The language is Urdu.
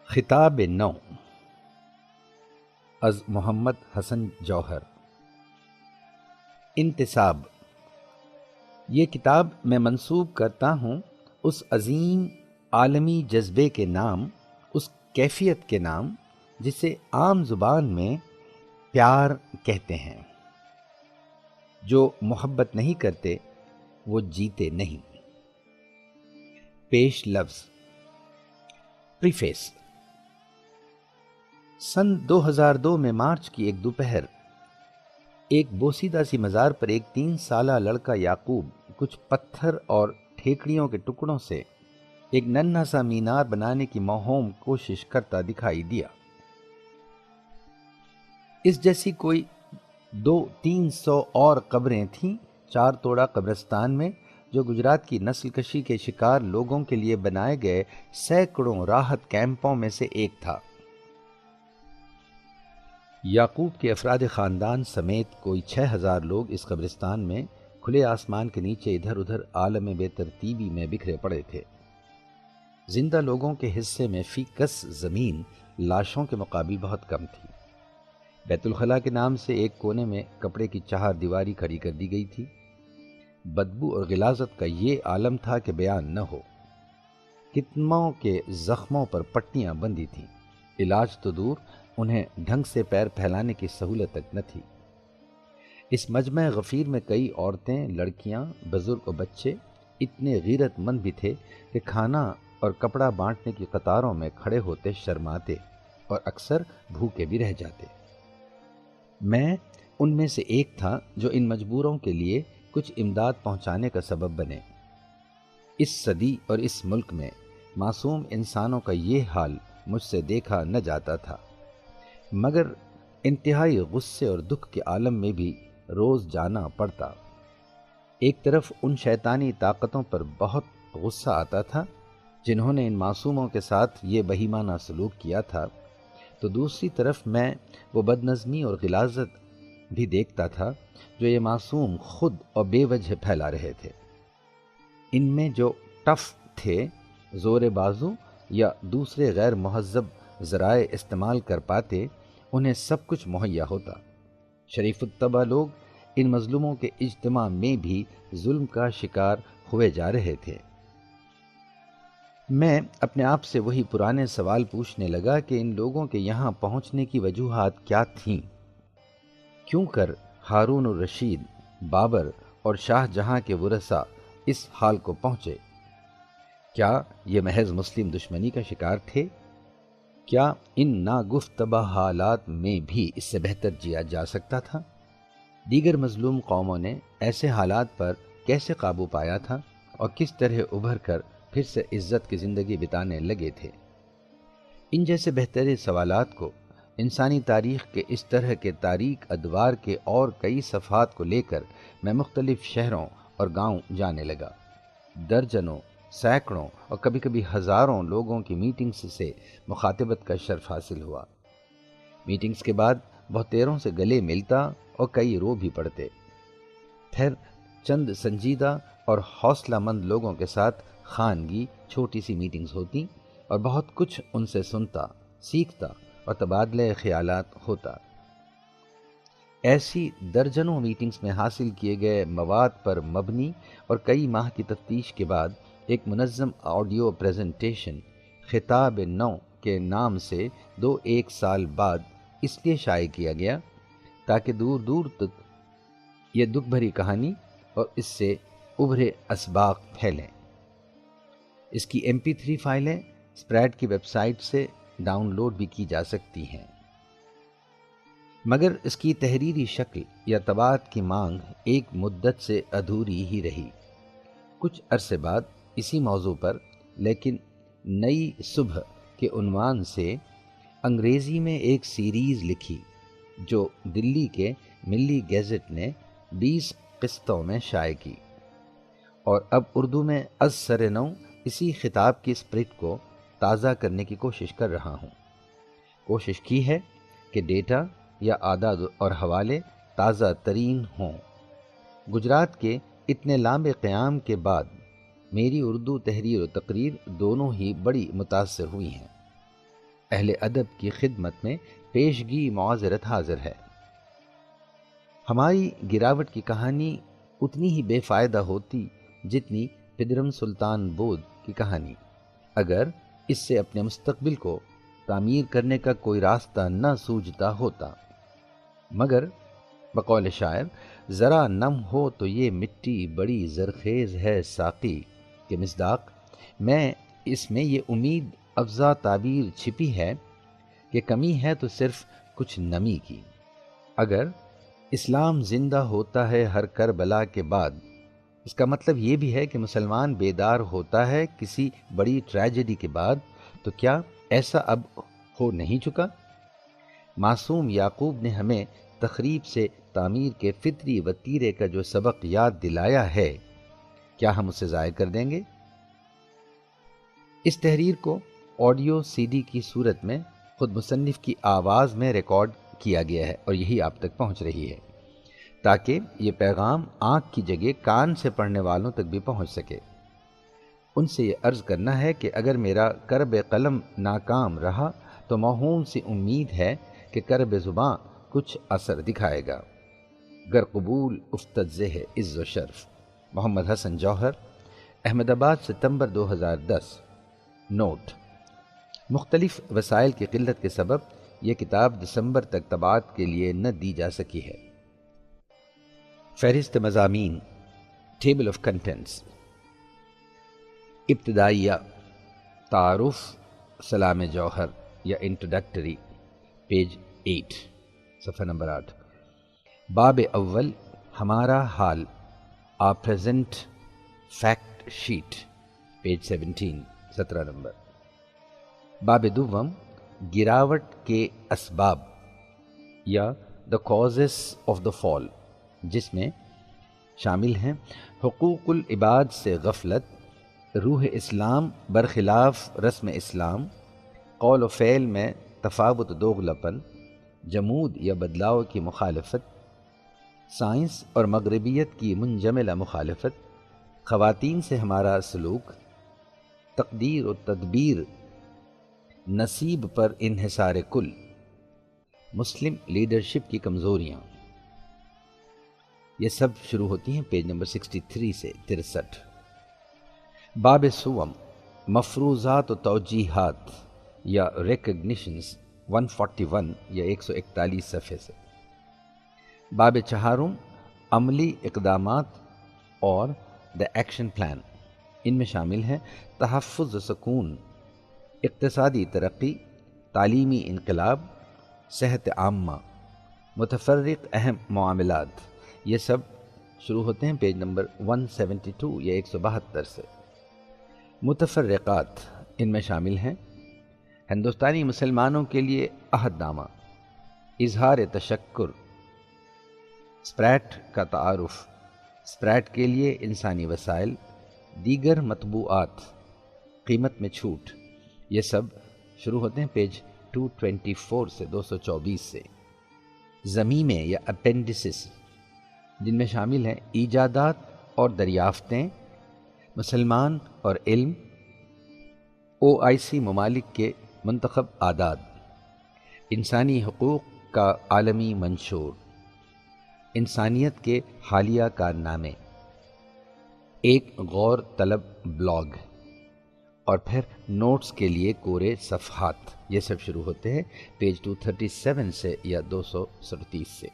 خطاب نو از محمد حسن جوہر۔ انتصاب، یہ کتاب میں منسوب کرتا ہوں اس عظیم عالمی جذبے کے نام، اس کیفیت کے نام جسے عام زبان میں پیار کہتے ہیں۔ جو محبت نہیں کرتے وہ جیتے نہیں۔ پیش لفظ۔ پریفیس۔ سن 2002 میں مارچ کی ایک دوپہر، ایک بوسیدہ سی مزار پر ایک 3 سالہ لڑکا یعقوب کچھ پتھر اور ٹھیکڑیوں کے ٹکڑوں سے ایک ننھا سا مینار بنانے کی موہوم کوشش کرتا دکھائی دیا۔ اس جیسی کوئی 200-300 اور قبریں تھیں چار توڑا قبرستان میں، جو گجرات کی نسل کشی کے شکار لوگوں کے لیے بنائے گئے سینکڑوں راحت کیمپوں میں سے ایک تھا۔ یعقوب کے افراد خاندان سمیت کوئی 6000 لوگ اس قبرستان میں کھلے آسمان کے نیچے ادھر ادھر عالم بے ترتیبی میں بکھرے پڑے تھے۔ زندہ لوگوں کے حصے میں فی کس زمین لاشوں کے مقابل بہت کم تھی۔ بیت الخلاء کے نام سے ایک کونے میں کپڑے کی 4 دیواری کھڑی کر دی گئی تھی۔ بدبو اور غلاظت کا یہ عالم تھا کہ بیان نہ ہو۔ کتنوں کے زخموں پر پٹیاں بندھی تھیں، علاج تو دور، انہیں ڈھنگ سے پیر پھیلانے کی سہولت تک نہ تھی۔ اس مجمع غفیر میں کئی عورتیں، لڑکیاں، بزرگ اور بچے اتنے غیرت مند بھی تھے کہ کھانا اور کپڑا بانٹنے کی قطاروں میں کھڑے ہوتے شرماتے اور اکثر بھوکے بھی رہ جاتے۔ میں ان میں سے ایک تھا جو ان مجبوروں کے لیے کچھ امداد پہنچانے کا سبب بنے۔ اس صدی اور اس ملک میں معصوم انسانوں کا یہ حال مجھ سے دیکھا نہ جاتا تھا، مگر انتہائی غصے اور دکھ کے عالم میں بھی روز جانا پڑتا۔ ایک طرف ان شیطانی طاقتوں پر بہت غصہ آتا تھا جنہوں نے ان معصوموں کے ساتھ یہ بہیمانہ سلوک کیا تھا، تو دوسری طرف میں وہ بدنظمی اور غلاظت بھی دیکھتا تھا جو یہ معصوم خود اور بے وجہ پھیلا رہے تھے۔ ان میں جو ٹف تھے، زور بازو یا دوسرے غیر مہذب ذرائع استعمال کر پاتے، انہیں سب کچھ مہیا ہوتا۔ شریف الطبع لوگ ان مظلوموں کے اجتماع میں بھی ظلم کا شکار ہوئے جا رہے تھے۔ میں اپنے آپ سے وہی پرانے سوال پوچھنے لگا کہ ان لوگوں کے یہاں پہنچنے کی وجوہات کیا تھیں؟ کیوں کر ہارون الرشید، بابر اور شاہ جہاں کے ورثاء اس حال کو پہنچے؟ کیا یہ محض مسلم دشمنی کا شکار تھے؟ کیا ان ناگفتبہ حالات میں بھی اس سے بہتر جیا جا سکتا تھا؟ دیگر مظلوم قوموں نے ایسے حالات پر کیسے قابو پایا تھا اور کس طرح ابھر کر پھر سے عزت کی زندگی بتانے لگے تھے؟ ان جیسے بہترین سوالات کو انسانی تاریخ کے اس طرح کے تاریک ادوار کے اور کئی صفحات کو لے کر میں مختلف شہروں اور گاؤں جانے لگا۔ درجنوں، سینکڑوں اور کبھی کبھی ہزاروں لوگوں کی میٹنگز سے مخاطبت کا شرف حاصل ہوا۔ میٹنگز کے بعد بہتیروں سے گلے ملتا اور کئی رو بھی پڑتے۔ پھر چند سنجیدہ اور حوصلہ مند لوگوں کے ساتھ خانگی چھوٹی سی میٹنگز ہوتی اور بہت کچھ ان سے سنتا، سیکھتا اور تبادلہ خیالات ہوتا۔ ایسی درجنوں میٹنگز میں حاصل کیے گئے مواد پر مبنی اور کئی ماہ کی تفتیش کے بعد ایک منظم آڈیو پریزنٹیشن خطاب نو کے نام سے 1 سال بعد اس لیے شائع کیا گیا تاکہ دور دور تک یہ دکھ بھری کہانی اور اس سے ابھرے اسباق پھیلیں۔ اس کی MP3 فائلیں اسپریڈ کی ویب سائٹ سے ڈاؤن لوڈ بھی کی جا سکتی ہیں، مگر اس کی تحریری شکل یا طباعت کی مانگ ایک مدت سے ادھوری ہی رہی۔ کچھ عرصے بعد اسی موضوع پر لیکن نئی صبح کے عنوان سے انگریزی میں ایک سیریز لکھی جو دلی کے ملی گیزٹ نے 20 قسطوں میں شائع کی، اور اب اردو میں از سر نو اسی خطاب کی اسپرٹ کو تازہ کرنے کی کوشش کر رہا ہوں۔ کوشش کی ہے کہ ڈیٹا یا اعداد اور حوالے تازہ ترین ہوں۔ گجرات کے اتنے لمبے قیام کے بعد میری اردو تحریر و تقریر دونوں ہی بڑی متاثر ہوئی ہیں۔ اہل ادب کی خدمت میں پیشگی معذرت حاضر ہے۔ ہماری گراوٹ کی کہانی اتنی ہی بے فائدہ ہوتی جتنی پدرم سلطان بود کی کہانی، اگر اس سے اپنے مستقبل کو تعمیر کرنے کا کوئی راستہ نہ سوجھتا ہوتا۔ مگر بقول شاعر، ذرا نم ہو تو یہ مٹی بڑی زرخیز ہے ساقی کے مصداق میں اس میں یہ امید افزا تعبیر چھپی ہے کہ کمی ہے تو صرف کچھ نمی کی۔ اگر اسلام زندہ ہوتا ہے ہر کربلا کے بعد، اس کا مطلب یہ بھی ہے کہ مسلمان بیدار ہوتا ہے کسی بڑی ٹریجڈی کے بعد، تو کیا ایسا اب ہو نہیں چکا؟ معصوم یعقوب نے ہمیں تخریب سے تعمیر کے فطری وتیرے کا جو سبق یاد دلایا ہے، کیا ہم اسے ضائع کر دیں گے؟ اس تحریر کو آڈیو سی ڈی کی صورت میں خود مصنف کی آواز میں ریکارڈ کیا گیا ہے اور یہی آپ تک پہنچ رہی ہے، تاکہ یہ پیغام آنکھ کی جگہ کان سے پڑھنے والوں تک بھی پہنچ سکے۔ ان سے یہ عرض کرنا ہے کہ اگر میرا کرب قلم ناکام رہا تو موہوم سی امید ہے کہ کرب زباں کچھ اثر دکھائے گا۔ گر قبول افتد زہ عز و شرف۔ محمد حسن جوہر، احمد آباد، ستمبر 2010۔ نوٹ: مختلف وسائل کی قلت کے سبب یہ کتاب دسمبر تک طباعت کے لیے نہ دی جا سکی ہے۔ فہرست مضامین، ٹیبل آف کنٹینٹس۔ ابتدائیہ، تعارف، سلام جوہر یا انٹروڈکٹری، پیج 8، صفحہ نمبر 8۔ باب اول، ہمارا حال، a present fact sheet, page 17، 17 number. باب دوم، گراوٹ کے اسباب یا دا کازز آف دا فال، جس میں شامل ہیں حقوق العباد سے غفلت، روح اسلام برخلاف رسم اسلام، قول و فعل میں تفاوت دوغلاپن، جمود یا بدلاؤ کی مخالفت، سائنس اور مغربیت کی منجملہ مخالفت، خواتین سے ہمارا سلوک، تقدیر و تدبیر، نصیب پر انحصار کل، مسلم لیڈرشپ کی کمزوریاں۔ یہ سب شروع ہوتی ہیں پیج نمبر 63 سے 63۔ باب سوم، مفروضات و توجیحات یا ریکگنیشنز، 141 یا 141 صفحے سے۔ باب چہارم، عملی اقدامات اور دا ایکشن پلان، ان میں شامل ہیں تحفظ و سکون، اقتصادی ترقی، تعلیمی انقلاب، صحت عامہ، متفرق اہم معاملات۔ یہ سب شروع ہوتے ہیں پیج نمبر 172 یا 172 سے۔ متفرقات، ان میں شامل ہیں ہندوستانی مسلمانوں کے لیے عہد نامہ، اظہار تشکر، اسپریٹ کا تعارف، اسپریٹ کے لیے انسانی وسائل، دیگر مطبوعات، قیمت میں چھوٹ۔ یہ سب شروع ہوتے ہیں پیج 224 سے 224 سے۔ ضمیمے یا اپینڈسس، جن میں شامل ہیں ایجادات اور دریافتیں، مسلمان اور علم، OIC ممالک کے منتخب اعداد، انسانی حقوق کا عالمی منشور، انسانیت کے حالیہ کارنامے، ایک غور طلب بلاگ، اور پھر نوٹس کے لیے کورے صفحات۔ یہ سب شروع ہوتے ہیں پیج 237 سے یا 237 سے۔